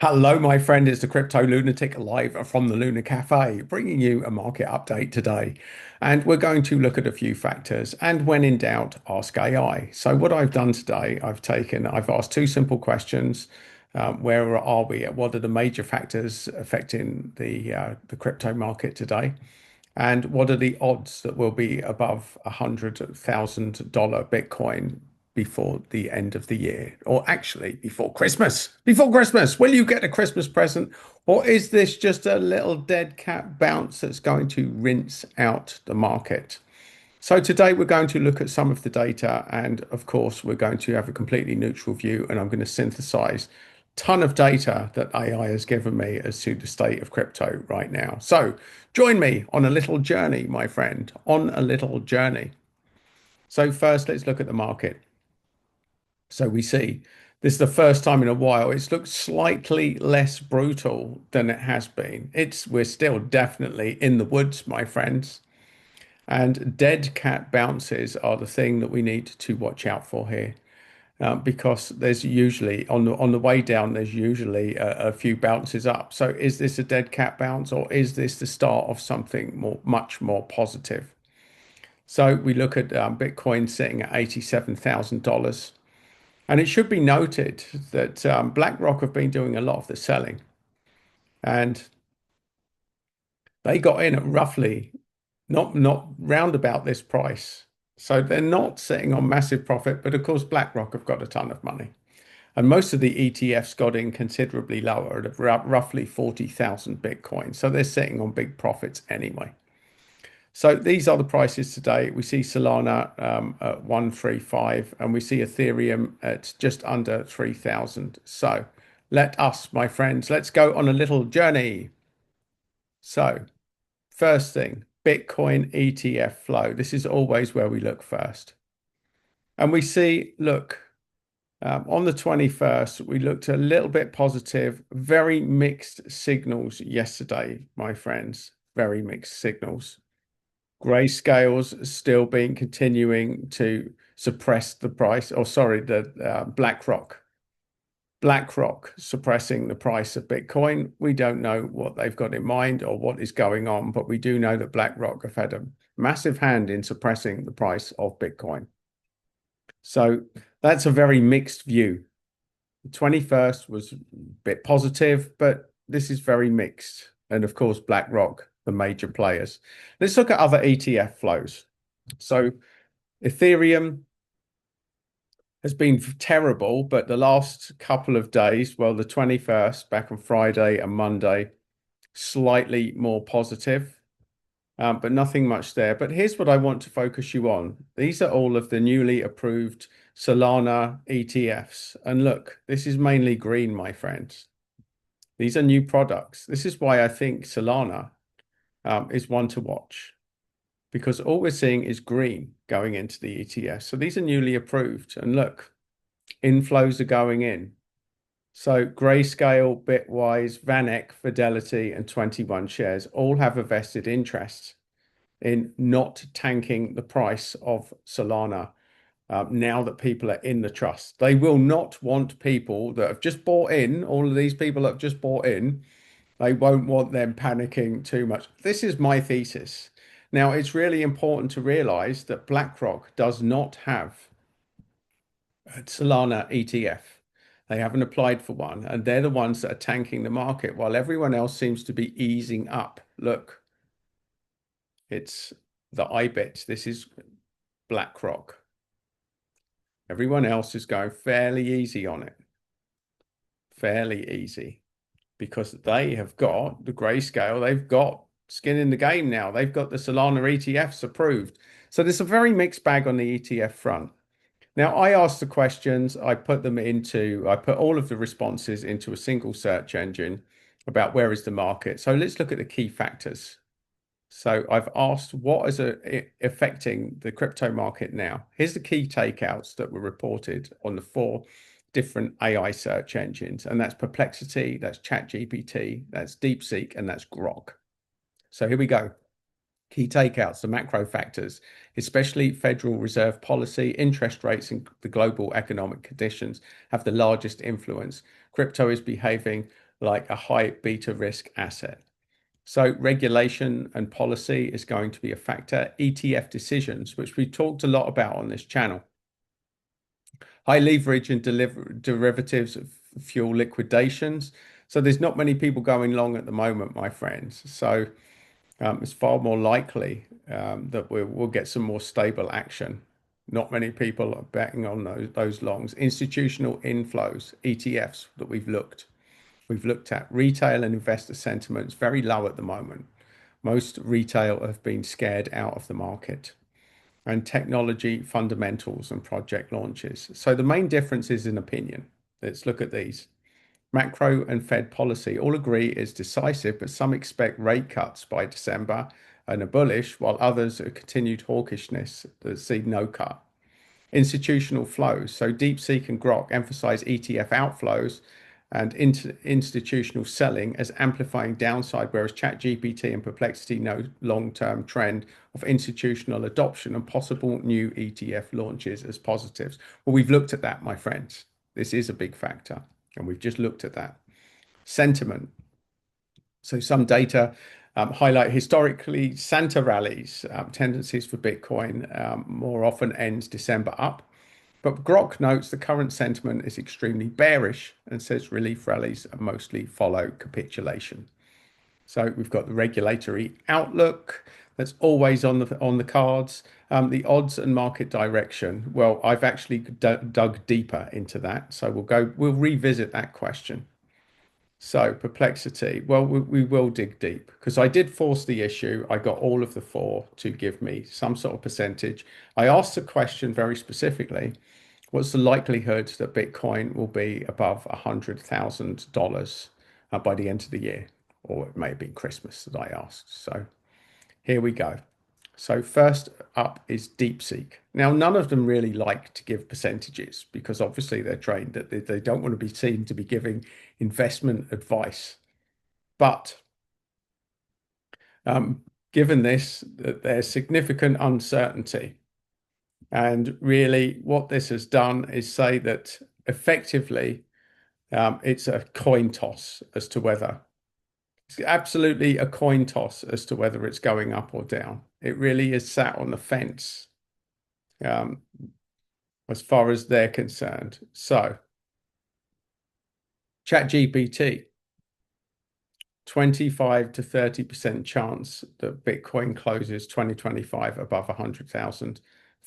Hello, my friend. It's the Crypto Lunatic live from the Lunar Café, bringing you a market update today. And we're going to look at a few factors. And when in doubt, ask AI. So, what I've done today, I've asked two simple questions. Where are we? What are the major factors affecting the crypto market today? And what are the odds that we'll be above $100,000 Bitcoin before the end of the year? Or actually, before Christmas? Before Christmas, will you get a Christmas present? Or is this just a little dead cat bounce that's going to rinse out the market? So today we're going to look at some of the data, and of course we're going to have a completely neutral view, and I'm going to synthesize a ton of data that AI has given me as to the state of crypto right now. So join me on a little journey, my friend, on a little journey. So first, let's look at the market. So we see this is the first time in a while it's looked slightly less brutal than it has been. We're still definitely in the woods, my friends. And dead cat bounces are the thing that we need to watch out for here, because there's usually on the way down, there's usually a few bounces up. So is this a dead cat bounce, or is this the start of something much more positive? So we look at Bitcoin sitting at $87,000. And it should be noted that BlackRock have been doing a lot of the selling, and they got in at roughly not round about this price. So they're not sitting on massive profit, but of course BlackRock have got a ton of money. And most of the ETFs got in considerably lower at roughly 40,000 Bitcoin. So they're sitting on big profits anyway. So these are the prices today. We see Solana at 135, and we see Ethereum at just under 3,000. So let us, my friends, let's go on a little journey. So first thing, Bitcoin ETF flow. This is always where we look first. And we see, look, on the 21st, we looked a little bit positive, very mixed signals yesterday, my friends, very mixed signals. Grayscales still being continuing to suppress the price, or sorry, the BlackRock suppressing the price of Bitcoin. We don't know what they've got in mind or what is going on, but we do know that BlackRock have had a massive hand in suppressing the price of Bitcoin. So that's a very mixed view. The 21st was a bit positive, but this is very mixed. And of course, BlackRock, the major players. Let's look at other ETF flows. So Ethereum has been terrible, but the last couple of days, well, the 21st, back on Friday and Monday, slightly more positive, but nothing much there. But here's what I want to focus you on. These are all of the newly approved Solana ETFs. And look, this is mainly green, my friends. These are new products. This is why I think Solana is one to watch, because all we're seeing is green going into the ETF. So these are newly approved. And look, inflows are going in. So Grayscale, Bitwise, VanEck, Fidelity, and 21 shares all have a vested interest in not tanking the price of Solana now that people are in the trust. They will not want people that have just bought in, all of these people that have just bought in, they won't want them panicking too much. This is my thesis. Now, it's really important to realize that BlackRock does not have a Solana ETF. They haven't applied for one, and they're the ones that are tanking the market while everyone else seems to be easing up. Look, it's the IBIT. This is BlackRock. Everyone else is going fairly easy on it. Fairly easy. Because they have got the Grayscale, they've got skin in the game now. They've got the Solana ETFs approved. So there's a very mixed bag on the ETF front. Now, I asked the questions, I put all of the responses into a single search engine about where is the market. So let's look at the key factors. So I've asked what is affecting the crypto market now. Here's the key takeouts that were reported on the four different AI search engines, and that's Perplexity, that's ChatGPT, that's Deepseek, and that's Grok. So here we go. Key takeouts, the macro factors, especially Federal Reserve policy, interest rates, and the global economic conditions have the largest influence. Crypto is behaving like a high beta risk asset. So regulation and policy is going to be a factor. ETF decisions, which we talked a lot about on this channel. High leverage and derivatives fuel liquidations. So there's not many people going long at the moment, my friends. So it's far more likely that we'll get some more stable action. Not many people are betting on those longs. Institutional inflows, ETFs that we've looked at. Retail and investor sentiments very low at the moment. Most retail have been scared out of the market. And technology fundamentals and project launches. So the main difference is in opinion. Let's look at these. Macro and Fed policy all agree is decisive, but some expect rate cuts by December and are bullish, while others are continued hawkishness that see no cut. Institutional flows. So Deepseek and Grok emphasize ETF outflows and institutional selling as amplifying downside, whereas ChatGPT and Perplexity know long-term trend of institutional adoption and possible new ETF launches as positives. Well, we've looked at that, my friends. This is a big factor, and we've just looked at that. Sentiment. So some data highlight historically Santa rallies, tendencies for Bitcoin more often ends December up. But Grok notes the current sentiment is extremely bearish and says relief rallies mostly follow capitulation. So we've got the regulatory outlook that's always on the cards. The odds and market direction. Well, I've actually dug deeper into that, so we'll revisit that question. So perplexity. Well, we will dig deep because I did force the issue. I got all of the four to give me some sort of percentage. I asked the question very specifically. What's the likelihood that Bitcoin will be above $100,000 by the end of the year? Or it may have been Christmas that I asked. So here we go. So first up is Deepseek. Now, none of them really like to give percentages because obviously they're trained that they don't want to be seen to be giving investment advice. But given this, that there's significant uncertainty. And really, what this has done is say that effectively it's a coin toss as to whether it's absolutely a coin toss as to whether it's going up or down. It really is sat on the fence um, as far as they're concerned. So, ChatGPT, 25 to 30% chance that Bitcoin closes 2025 above 100,000.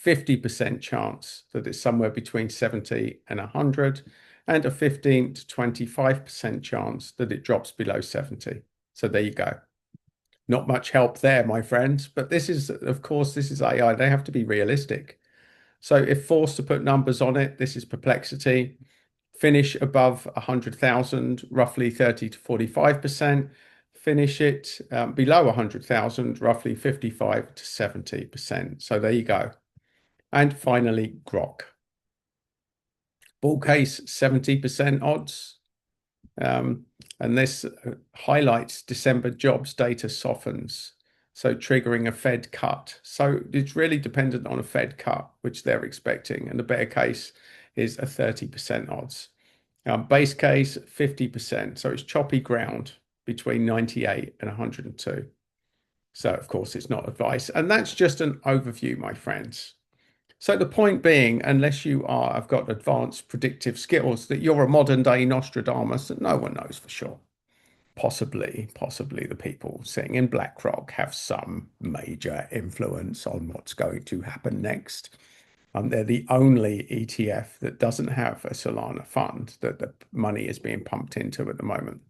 50% chance that it's somewhere between 70 and 100, and a 15 to 25% chance that it drops below 70. So there you go. Not much help there, my friends. But this is, of course, this is AI. They have to be realistic. So if forced to put numbers on it, this is perplexity. Finish above 100,000, roughly 30 to 45%. Finish it below 100,000, roughly 55 to 70%. So there you go. And finally, Grok. Bull case, 70% odds. And this highlights December jobs data softens, so triggering a Fed cut. So it's really dependent on a Fed cut, which they're expecting. And the bear case is a 30% odds. Base case, 50%. So it's choppy ground between 98 and 102. So, of course, it's not advice. And that's just an overview, my friends. So the point being, unless have got advanced predictive skills, that you're a modern day Nostradamus, that no one knows for sure. Possibly the people sitting in BlackRock have some major influence on what's going to happen next. They're the only ETF that doesn't have a Solana fund that the money is being pumped into at the moment.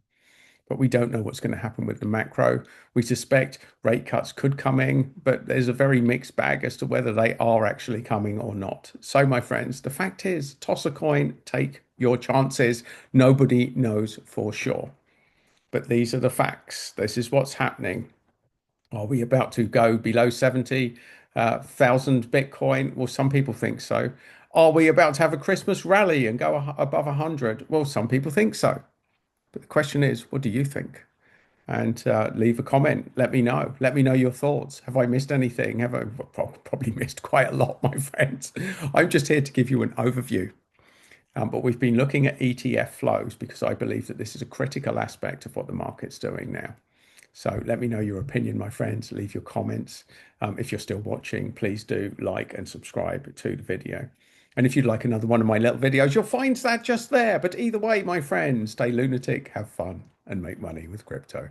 But we don't know what's going to happen with the macro. We suspect rate cuts could come in, but there's a very mixed bag as to whether they are actually coming or not. So, my friends, the fact is, toss a coin, take your chances. Nobody knows for sure. But these are the facts. This is what's happening. Are we about to go below 70,000 Bitcoin? Well, some people think so. Are we about to have a Christmas rally and go above 100? Well, some people think so. But the question is, what do you think? And leave a comment. Let me know. Let me know your thoughts. Have I missed anything? Have I probably missed quite a lot, my friends? I'm just here to give you an overview. But we've been looking at ETF flows because I believe that this is a critical aspect of what the market's doing now. So let me know your opinion, my friends. Leave your comments. If you're still watching, please do like and subscribe to the video. And if you'd like another one of my little videos, you'll find that just there. But either way, my friends, stay lunatic, have fun, and make money with crypto.